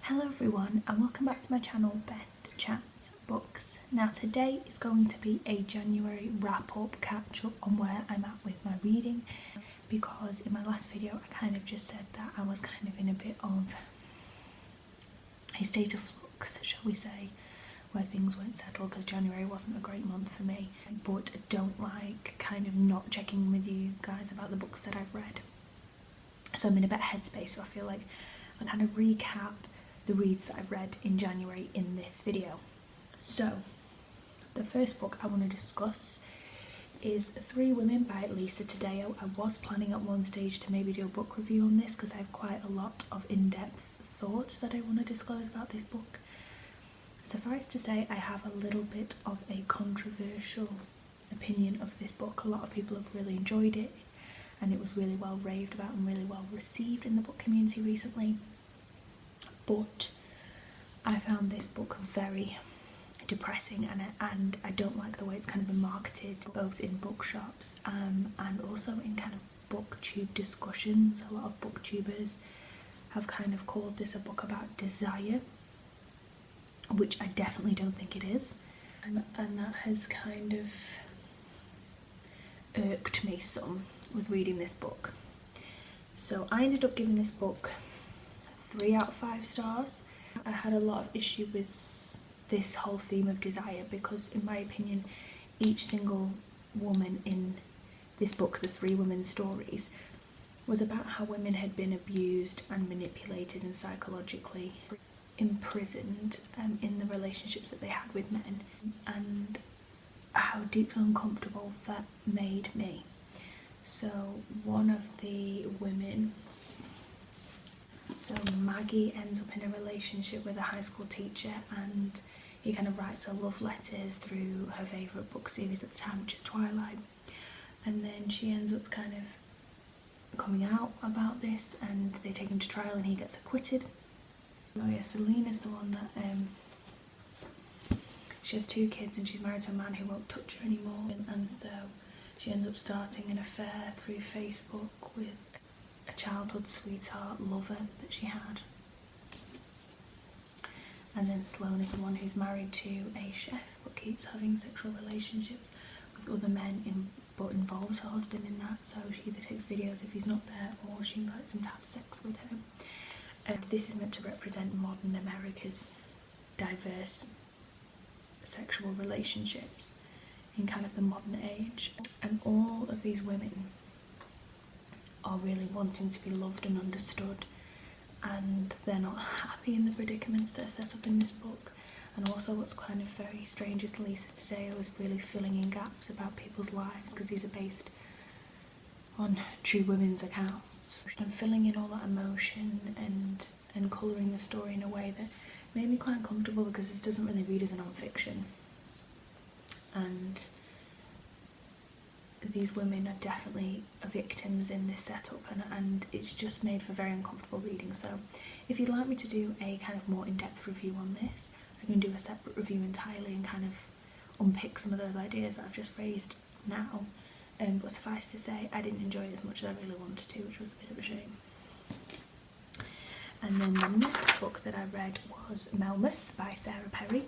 Hello everyone and welcome back to my channel BethChatsBooks. Now today is going to be a January wrap up catch up on where I'm at with my reading, because in my last video I kind of just said that I was kind of in a bit of a state of flux, shall we say, where things weren't settled because January wasn't a great month for me, but I don't like kind of not checking with you guys about the books that I've read. So I'm in a better headspace, so I feel like I'll kind of recap the reads that I've read in January in this video. So the first book I want to discuss is Three Women by Lisa Taddeo. I was planning at one stage to maybe do a book review on this because I have quite a lot of in-depth thoughts that I want to disclose about this book. Suffice to say, I have a little bit of a controversial opinion of this book. A lot of people have really enjoyed it and it was really well raved about and really well received in the book community recently. But I found this book very depressing and I don't like the way it's kind of been marketed, both in bookshops and also in kind of booktube discussions. A lot of booktubers have kind of called this a book about desire, which I definitely don't think it is, and that has kind of irked me some with reading this book. So I ended up giving this book 3 out of 5 stars. I had a lot of issue with this whole theme of desire because, in my opinion, each single woman in this book, the Three Women Stories, was about how women had been abused and manipulated and psychologically imprisoned in the relationships that they had with men, and how deeply uncomfortable that made me. So one of the women, so Maggie, ends up in a relationship with a high school teacher, and he kind of writes her love letters through her favourite book series at the time, which is Twilight. And then she ends up kind of coming out about this and they take him to trial and he gets acquitted. Oh yeah, Selena's the one that she has 2 kids and she's married to a man who won't touch her anymore, and so she ends up starting an affair through Facebook with a childhood sweetheart lover that she had. And then Sloane is the one who's married to a chef but keeps having sexual relationships with other men, but involves her husband in that. So she either takes videos if he's not there or she invites him to have sex with her. And this is meant to represent modern America's diverse sexual relationships in kind of the modern age. And all of these women are really wanting to be loved and understood, and they're not happy in the predicaments that are set up in this book. And also what's kind of very strange is Lisa Taddeo is really filling in gaps about people's lives, because these are based on true women's accounts, and filling in all that emotion and colouring the story in a way that made me quite uncomfortable, because this doesn't really read as a non-fiction. And these women are definitely victims in this setup, and it's just made for very uncomfortable reading. So if you'd like me to do a kind of more in-depth review on this, I can do a separate review entirely and kind of unpick some of those ideas that I've just raised now. But suffice to say, I didn't enjoy it as much as I really wanted to, which was a bit of a shame. And then the next book that I read was Malmuth by Sarah Perry.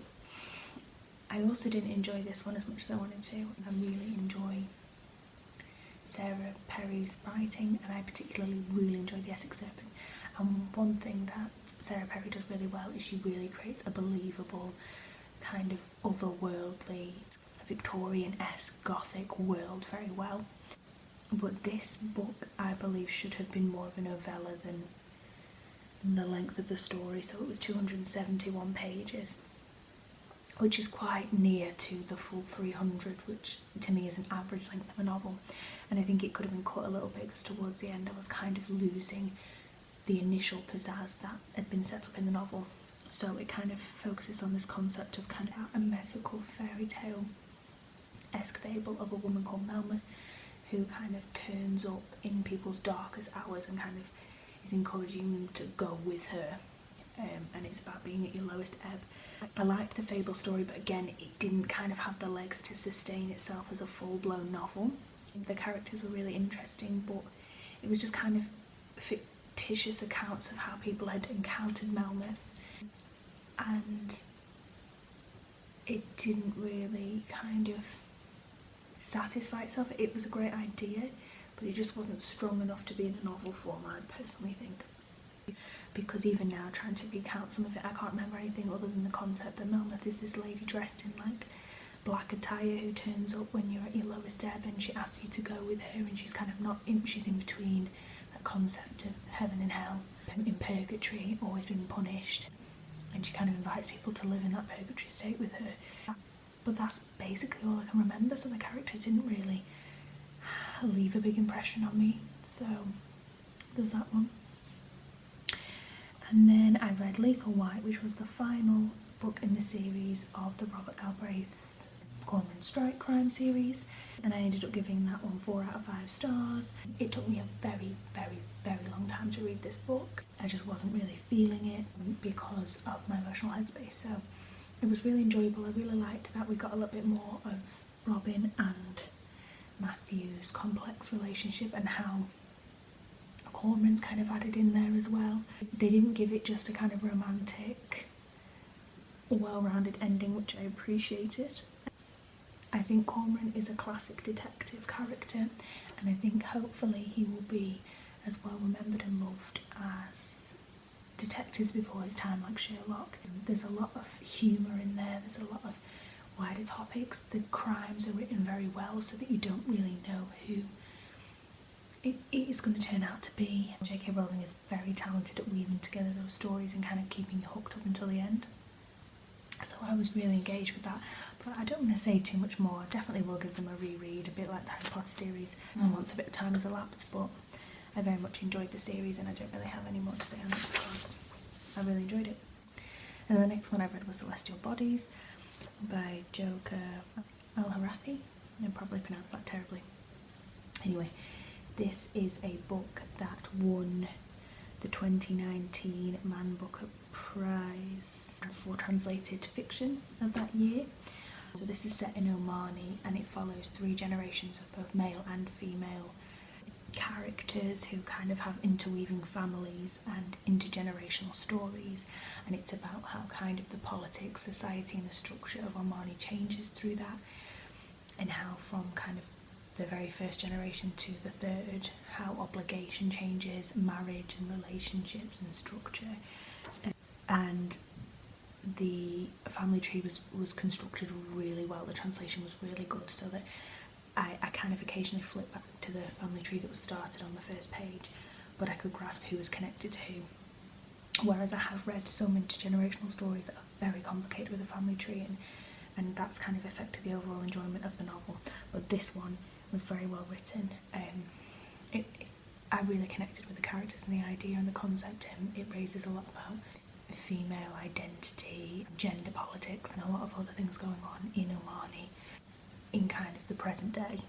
I also didn't enjoy this one as much as I wanted to. I really enjoy Sarah Perry's writing, and I particularly really enjoyed The Essex Serpent. And one thing that Sarah Perry does really well is she really creates a believable kind of otherworldly Victorian-esque gothic world very well. But this book, I believe, should have been more of a novella than the length of the story. So it was 271 pages, which is quite near to the full 300, which to me is an average length of a novel. And I think it could have been cut a little bit because towards the end I was kind of losing the initial pizzazz that had been set up in the novel. So it kind of focuses on this concept of kind of a mythical fairy tale-esque fable of a woman called Malmuth who kind of turns up in people's darkest hours and kind of is encouraging them to go with her. And it's about being at your lowest ebb. I liked the fable story, but again, it didn't kind of have the legs to sustain itself as a full-blown novel. The characters were really interesting, but it was just kind of fictitious accounts of how people had encountered Malmuth, and it didn't really kind of satisfy itself. It was a great idea, but it just wasn't strong enough to be in a novel form, I personally think. Because even now, trying to recount some of it, I can't remember anything other than the concept that Malmuth is this lady dressed in like black attire who turns up when you're at your lowest ebb, and she asks you to go with her, and she's kind of not in, she's in between that concept of heaven and hell, in purgatory, always being punished, and she kind of invites people to live in that purgatory state with her. But that's basically all I can remember, so the characters didn't really leave a big impression on me, so there's that one. And then I read Lethal White, which was the final book in the series of the Robert Galbraith's Cormoran Strike crime series, and I ended up giving that one 4 out of 5 stars. It took me a very, very, very long time to read this book. I just wasn't really feeling it because of my emotional headspace, so it was really enjoyable. I really liked that we got a little bit more of Robin and Matthew's complex relationship and how Cormoran's kind of added in there as well. They didn't give it just a kind of romantic, well-rounded ending, which I appreciated. I think Cormoran is a classic detective character, and I think hopefully he will be as well remembered and loved as detectives before his time, like Sherlock. There's a lot of humour in there, there's a lot of wider topics. The crimes are written very well so that you don't really know who it is going to turn out to be. J.K. Rowling is very talented at weaving together those stories and kind of keeping you hooked up until the end. So I was really engaged with that, but I don't want to say too much more. I definitely will give them a reread, a bit like the Harry Potter series, once a bit of time has elapsed, but I very much enjoyed the series and I don't really have any more to say on it because I really enjoyed it. And then the next one I read was Celestial Bodies by Joker Al-Harathi. I probably pronounced that terribly. Anyway, this is a book that won the 2019 Man Booker Prize for translated fiction of that year. So this is set in Omani and it follows 3 generations of both male and female characters who kind of have interweaving families and intergenerational stories, and it's about how kind of the politics, society and the structure of Omani changes through that, and how from kind of the very first generation to the third, how obligation changes, marriage and relationships and structure. And the family tree was constructed really well. The translation was really good, so that I kind of occasionally flip back to the family tree that was started on the first page, but I could grasp who was connected to who. Whereas I have read some intergenerational stories that are very complicated with the family tree, and that's kind of affected the overall enjoyment of the novel. But this one was very well written. I really connected with the characters and the idea and the concept, and it raises a lot about female identity, gender politics and a lot of other things going on in Omani in kind of the present day.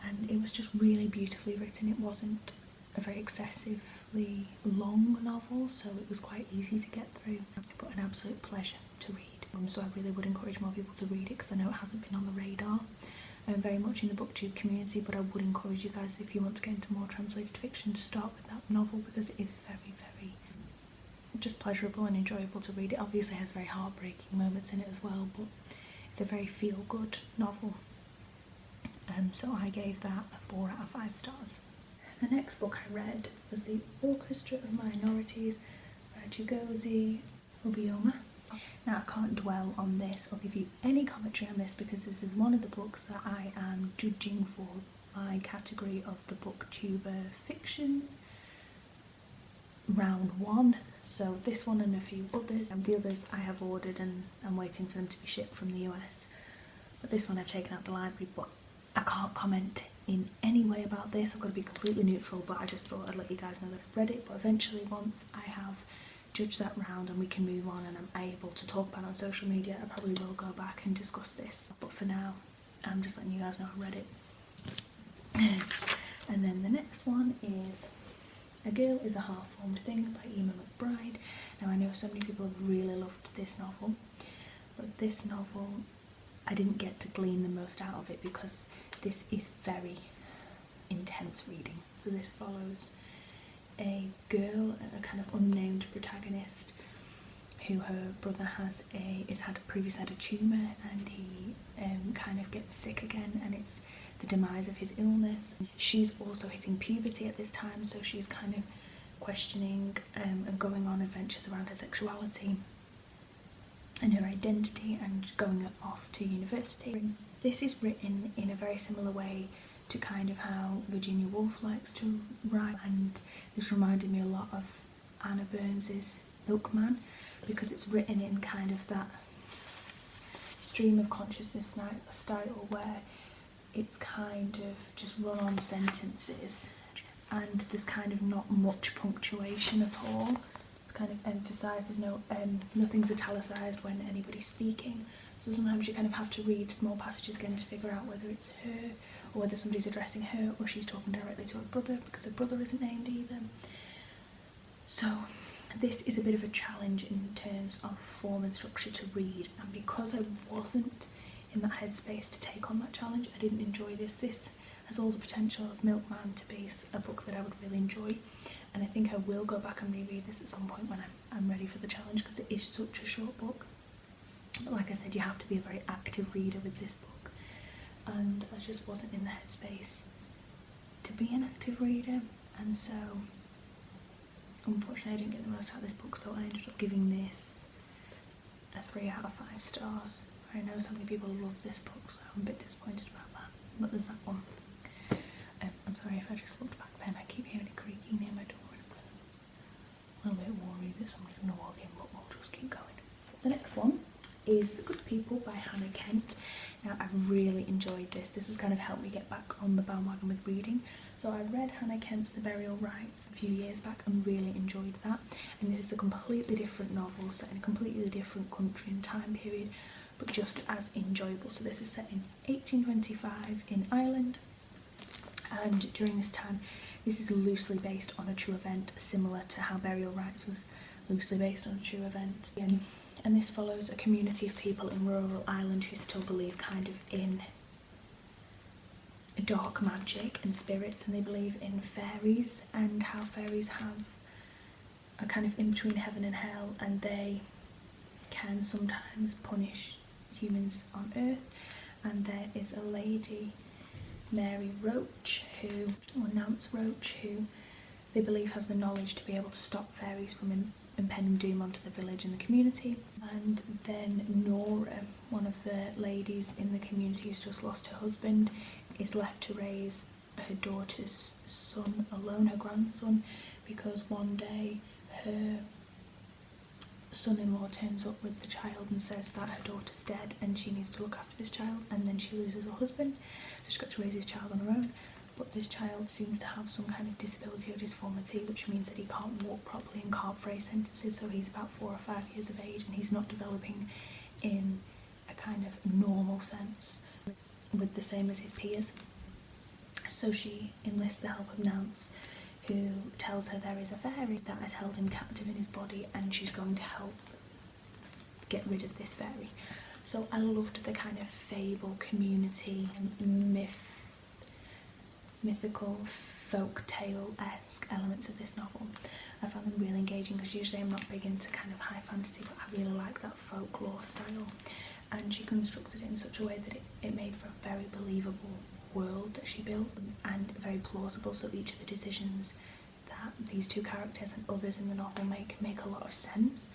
And it was just really beautifully written. It wasn't a very excessively long novel, so it was quite easy to get through, but an absolute pleasure to read. So I really would encourage more people to read it because I know it hasn't been on the radar very much in the booktube community, but I would encourage you guys, if you want to get into more translated fiction, to start with that novel because it is very, very just pleasurable and enjoyable to read. It obviously has very heartbreaking moments in it as well, but it's a very feel-good novel. So I gave that a 4 out of 5 stars. The next book I read was The Orchestra of Minorities by Chigozie Obioma. Now I can't dwell on this or give you any commentary on this because this is one of the books that I am judging for my category of the BookTuber fiction round 1. So this one and a few others, and the others I have ordered and I'm waiting for them to be shipped from the US. But this one I've taken out the library, but I can't comment in any way about this. I've got to be completely neutral, but I just thought I'd let you guys know that I've read it. But eventually, once I have judged that round and we can move on and I'm able to talk about it on social media, I probably will go back and discuss this. But for now, I'm just letting you guys know I read it. And then the next one is A Girl is a Half-Formed Thing by Emma McBride. Now I know so many people have really loved this novel, but this novel I didn't get to glean the most out of it because this is very intense reading. So this follows a girl, a kind of unnamed protagonist, who her brother has previously had a tumour, and he kind of gets sick again, and it's the demise of his illness. She's also hitting puberty at this time, so she's kind of questioning and going on adventures around her sexuality and her identity, and going off to university. This is written in a very similar way to kind of how Virginia Woolf likes to write, and this reminded me a lot of Anna Burns's Milkman, because it's written in kind of that stream of consciousness style where it's kind of just run-on sentences, and there's kind of not much punctuation at all. It's kind of emphasised, there's no nothing's italicised when anybody's speaking, so sometimes you kind of have to read small passages again to figure out whether it's her, or whether somebody's addressing her, or she's talking directly to her brother, because her brother isn't named either. So this is a bit of a challenge in terms of form and structure to read, and because I wasn't in that headspace to take on that challenge, I didn't enjoy this. This has all the potential of Milkman to be a book that I would really enjoy, and I think I will go back and reread this at some point when I'm ready for the challenge, because it is such a short book. But like I said, you have to be a very active reader with this book, and I just wasn't in the headspace to be an active reader, and so unfortunately I didn't get the most out of this book, so I ended up giving this a 3 out of 5 stars. I know so many people love this book, so I'm a bit disappointed about that, but there's that one. I'm sorry if I just looked back then, I keep hearing it creaking near my door, and I'm a little bit worried that somebody's going to walk in, but we'll just keep going. The next one is The Good People by Hannah Kent. Now, I've really enjoyed this. This has kind of helped me get back on the bandwagon with reading. So I read Hannah Kent's The Burial Rites a few years back and really enjoyed that. And this is a completely different novel set in a completely different country and time period, but just as enjoyable. So this is set in 1825 in Ireland, and during this time this is loosely based on a true event, similar to how Burial Rites was loosely based on a true event. And this follows a community of people in rural Ireland who still believe kind of in dark magic and spirits, and they believe in fairies, and how fairies have a kind of in between heaven and hell, and they can sometimes punish humans on earth. And there is a lady, Mary Roach, or Nance Roach, who they believe has the knowledge to be able to stop fairies from impending doom onto the village and the community. And then Nora, one of the ladies in the community who's just lost her husband, is left to raise her daughter's son alone, her grandson, because one day her son-in-law turns up with the child and says that her daughter's dead and she needs to look after this child, and then she loses her husband, so she's got to raise this child on her own. But this child seems to have some kind of disability or disformity, which means that he can't walk properly and can't phrase sentences, so he's about 4 or 5 years of age and he's not developing in a kind of normal sense with the same as his peers. So she enlists the help of Nance, who tells her there is a fairy that has held him captive in his body, and she's going to help get rid of this fairy. So I loved the kind of fable, community, mythical, folk tale-esque elements of this novel. I found them really engaging, because usually I'm not big into kind of high fantasy, but I really like that folklore style. And she constructed it in such a way that it made for a very believable world that she built, and very plausible, so each of the decisions that these two characters and others in the novel make a lot of sense,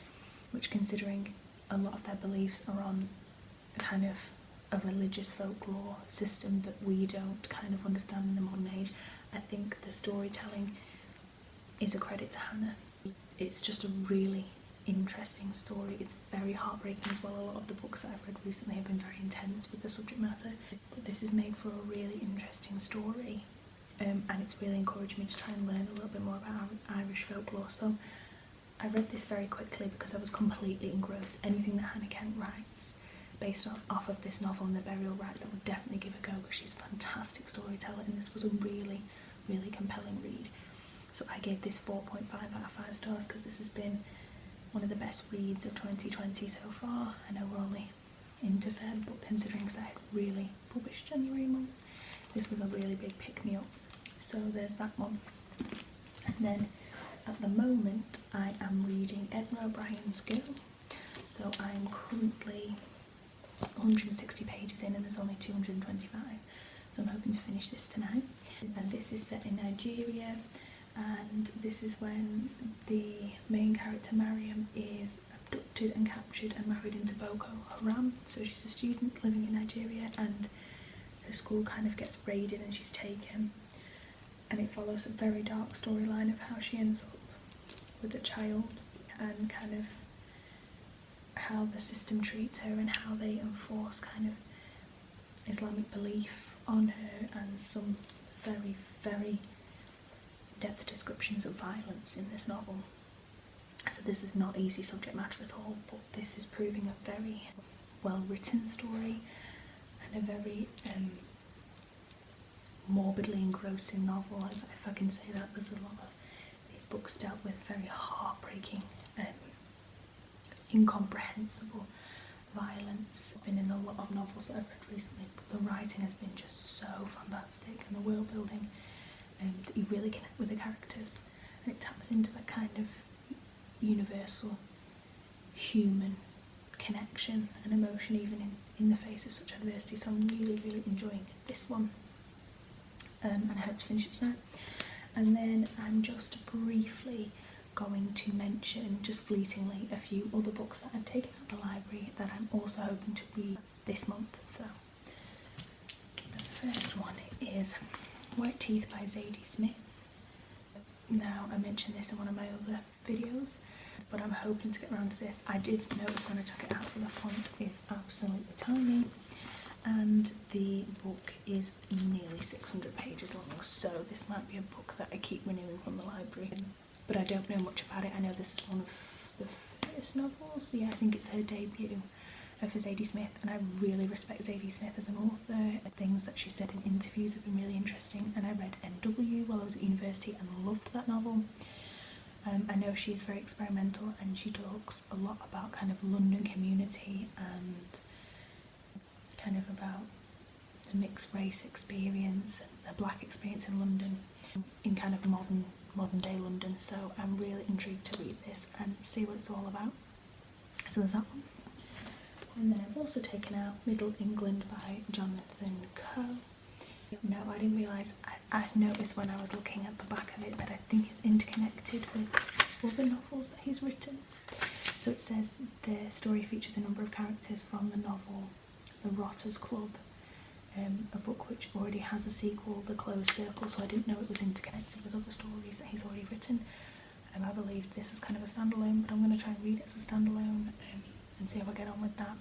which, considering a lot of their beliefs are on kind of a religious folklore system that we don't kind of understand in the modern age, I think the storytelling is a credit to Hannah. It's just a really interesting story. It's very heartbreaking as well. A lot of the books that I've read recently have been very intense with the subject matter, but this is made for a really interesting story, and it's really encouraged me to try and learn a little bit more about Irish folklore. So I read this very quickly because I was completely engrossed. Anything that Hannah Kent writes based off of this novel and The Burial Rites, I would definitely give a go, because she's a fantastic storyteller, and this was a really, really compelling read. So I gave this 4.5 out of 5 stars, because this has been one of the best reads of 2020 so far. I know we're only into Feb, but considering I had really rubbish January month, this was a really big pick-me-up. So there's that one. And then at the moment I am reading Edna O'Brien's Girl. So I'm currently 160 pages in and there's only 225. So I'm hoping to finish this tonight. And this is set in Nigeria, and this is when the main character Mariam is abducted and captured and married into Boko Haram. So she's a student living in Nigeria and her school kind of gets raided and she's taken. And it follows a very dark storyline of how she ends up with a child and kind of how the system treats her and how they enforce kind of Islamic belief on her, and some very, very in-depth descriptions of violence in this novel. So this is not easy subject matter at all, but this is proving a very well written story and a very morbidly engrossing novel, if I can say that. There's a lot of these books dealt with very heartbreaking, incomprehensible violence. I've been in a lot of novels that I've read recently, but the writing has been just so fantastic, and the world building, that you really connect with the characters, and it taps into that kind of universal human connection and emotion even in the face of such adversity. So I'm really, really enjoying this one, and I hope to finish it tonight. And then I'm just briefly going to mention, just fleetingly, a few other books that I've taken out of the library that I'm also hoping to read this month. So the first one is White Teeth by Zadie Smith. Now, I mentioned this in one of my other videos, but I'm hoping to get around to this. I did notice when I took it out that the font is absolutely tiny, and the book is nearly 600 pages long, so this might be a book that I keep renewing from the library. But I don't know much about it. I know this is one of the first novels. Yeah, I think it's her debut for Zadie Smith, and I really respect Zadie Smith as an author. Things that she said in interviews have been really interesting, and I read NW while I was at university and loved that novel. I know she is very experimental, and she talks a lot about kind of London community and kind of about the mixed race experience and the black experience in London in kind of modern day London. So I'm really intrigued to read this and see what it's all about. So there's that one. And then I've also taken out Middle England by Jonathan Coe. Now, I didn't realise, I noticed when I was looking at the back of it that I think it's interconnected with other novels that he's written. So it says the story features a number of characters from the novel The Rotters Club, a book which already has a sequel, The Closed Circle, so I didn't know it was interconnected with other stories that he's already written. I believed this was kind of a standalone, but I'm going to try and read it as a standalone and see how I get on with that.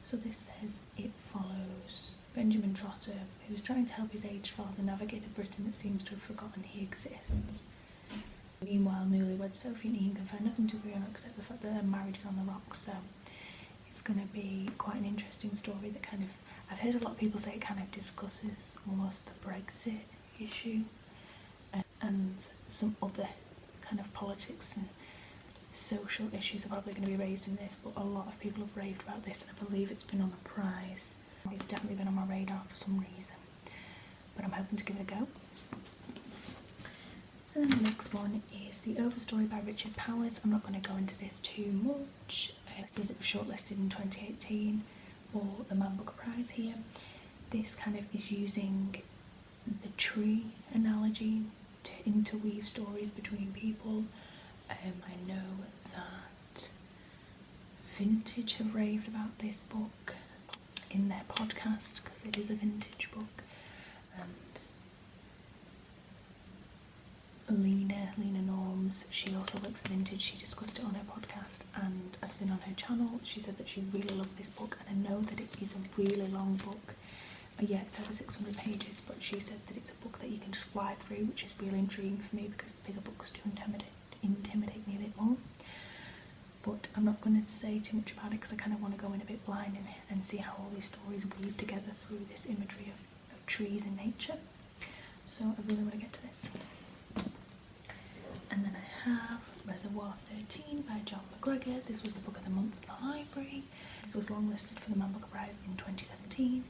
So this says it follows Benjamin Trotter, who's trying to help his aged father navigate a Britain that seems to have forgotten he exists. Meanwhile, newlywed Sophie and Ian can find nothing to agree on except the fact that their marriage is on the rocks, so it's going to be quite an interesting story that kind of, I've heard a lot of people say it kind of discusses almost the Brexit issue and some other kind of politics and social issues are probably going to be raised in this, but a lot of people have raved about this, and I believe it's been on the prize. It's definitely been on my radar for some reason, but I'm hoping to give it a go. And then the next one is The Overstory by Richard Powers. I'm not going to go into this too much. It says it was shortlisted in 2018 for the Man Booker Prize here. This kind of is using the tree analogy to interweave stories between people. I know that Vintage have raved about this book in their podcast because it is a vintage book, and Lena Norms, she also works for Vintage, she discussed it on her podcast, and I've seen on her channel she said that she really loved this book, and I know that it is a really long book. Yeah, it's over 600 pages, but she said that it's a book that you can just fly through, which is really intriguing for me because bigger books do intimidate me a bit more. But I'm not going to say too much about it because I kind of want to go in a bit blind in it and see how all these stories weave together through this imagery of trees and nature. So I really want to get to this. And then I have Reservoir 13 by John McGregor. This was the book of the month at the library. This was longlisted for the Man Booker Prize in 2017.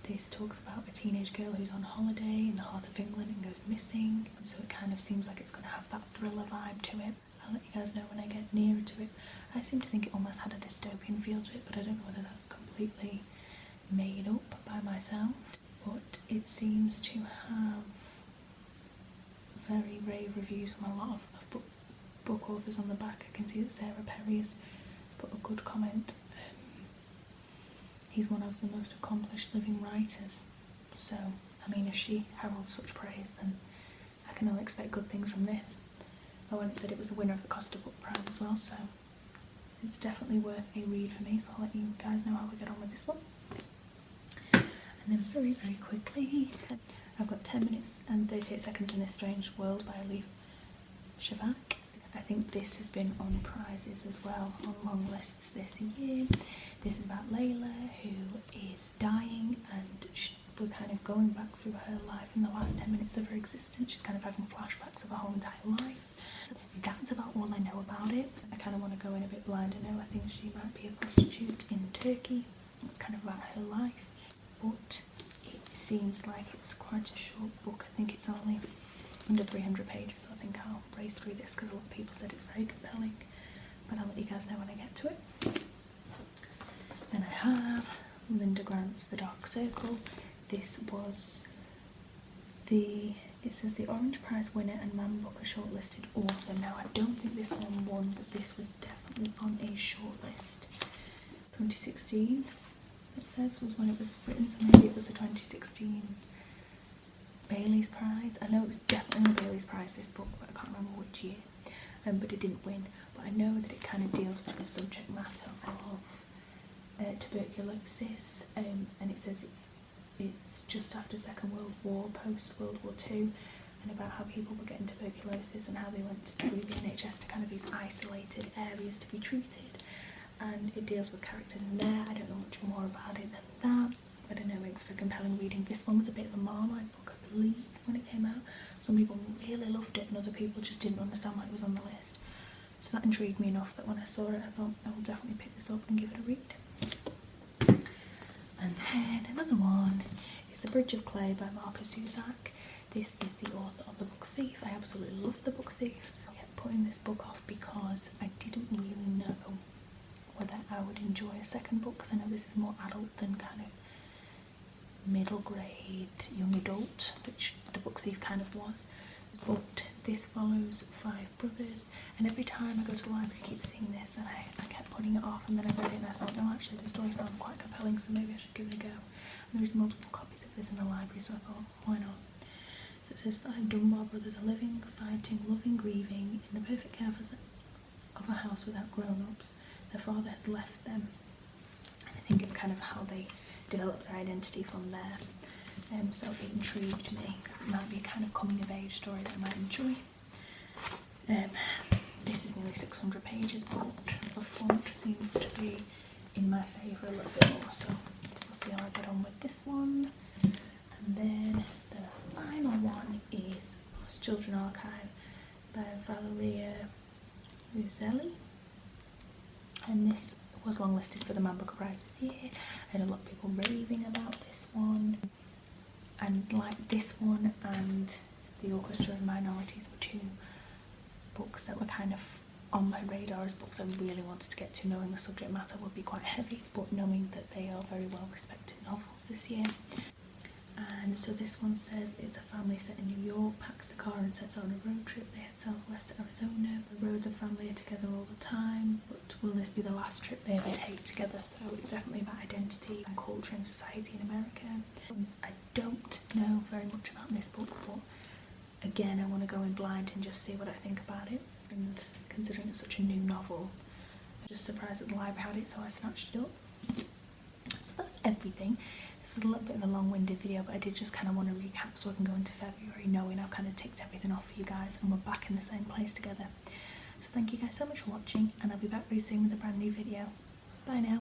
This talks about a teenage girl who's on holiday in the heart of England and goes missing, so it kind of seems like it's going to have that thriller vibe to it. I'll let you guys know when I get nearer to it. I seem to think it almost had a dystopian feel to it, but I don't know whether that's completely made up by myself. But it seems to have very rave reviews from a lot of book authors on the back. I can see that Sarah Perry has put a good comment. He's one of the most accomplished living writers, so I mean, if she heralds such praise, then I can only expect good things from this. Oh, and it said it was the winner of the Costa Book Prize as well, so it's definitely worth a read for me, so I'll let you guys know how we get on with this one. And then very, very quickly, I've got 10 minutes and 38 seconds in this strange world by Leif Shavak. I think this has been on prizes as well, on long lists this year. This is about Layla, who is dying, and we're kind of going back through her life in the last 10 minutes of her existence. She's kind of having flashbacks of her whole entire life. So that's about all I know about it. I kind of want to go in a bit blind. I know I think she might be a prostitute in Turkey. It's kind of about her life, but it seems like it's quite a short book. I think it's only under 300 pages, so I think I'll race through this because a lot of people said it's very compelling, but I'll let you guys know when I get to it. Then I have Linda Grant's The Dark Circle. This was it says the Orange Prize winner and Man Booker shortlisted author. Now I don't think this one won, but this was definitely on a shortlist. 2016 it says was when it was written, so maybe it was the 2016's Bailey's Prize. I know it was definitely on the Bailey's Prize, this book, but I can't remember which year, but it didn't win. But I know that it kind of deals with the subject matter of tuberculosis, and it says it's just after Second World War, post World War II, and about how people were getting tuberculosis and how they went through the NHS to kind of these isolated areas to be treated. And it deals with characters in there. I don't know much more about it than that, but I know it makes for compelling reading. This one was a bit of a Marmite book, I believe, when it came out. Some people really loved it and other people just didn't understand why it was on the list. So that intrigued me enough that when I saw it I thought I will definitely pick this up and give it a read. And then another one is The Bridge of Clay by Marcus Zusak. This is the author of The Book Thief. I absolutely love The Book Thief. I kept putting this book off because I didn't really know whether I would enjoy a second book, because I know this is more adult than kind of middle grade, young adult, which The Book Thief kind of was. But this follows 5 brothers, and every time I go to the library I keep seeing this, and I kept putting it off, and then I read it and I thought, no, actually the story sounds quite compelling, so maybe I should give it a go. And there's multiple copies of this in the library, so I thought, why not? So it says 5 Dunbar brothers are living, fighting, loving, grieving in the perfect care of a house without grown-ups. Their father has left them, and I think it's kind of how they develop their identity from there. So it intrigued me because it might be a kind of coming of age story that I might enjoy. This is nearly 600 pages, but the font seems to be in my favour a little bit more, so we'll see how I get on with this one. And then the final one is Lost Children Archive by Valeria Uzelli, and this was longlisted for the Man Booker Prize this year. I had a lot of people raving about this one, and like this one and The Orchestra of Minorities were 2 books that were kind of on my radar as books I really wanted to get to, knowing the subject matter would be quite heavy, but knowing that they are very well respected novels this year. And so this one says it's a family set in New York, packs the car and sets out on a road trip. They head southwest to Arizona. The road and family are together all the time, but will this be the last trip they ever take together? So it's definitely about identity and culture and society in America. I don't know very much about this book, but again I want to go in blind and just see what I think about it. And considering it's such a new novel, I'm just surprised that the library had it, so I snatched it up. So that's everything. This is a little bit of a long-winded video, but I did just kind of want to recap so I can go into February knowing I've kind of ticked everything off for you guys and we're back in the same place together. So thank you guys so much for watching, and I'll be back very soon with a brand new video. Bye now.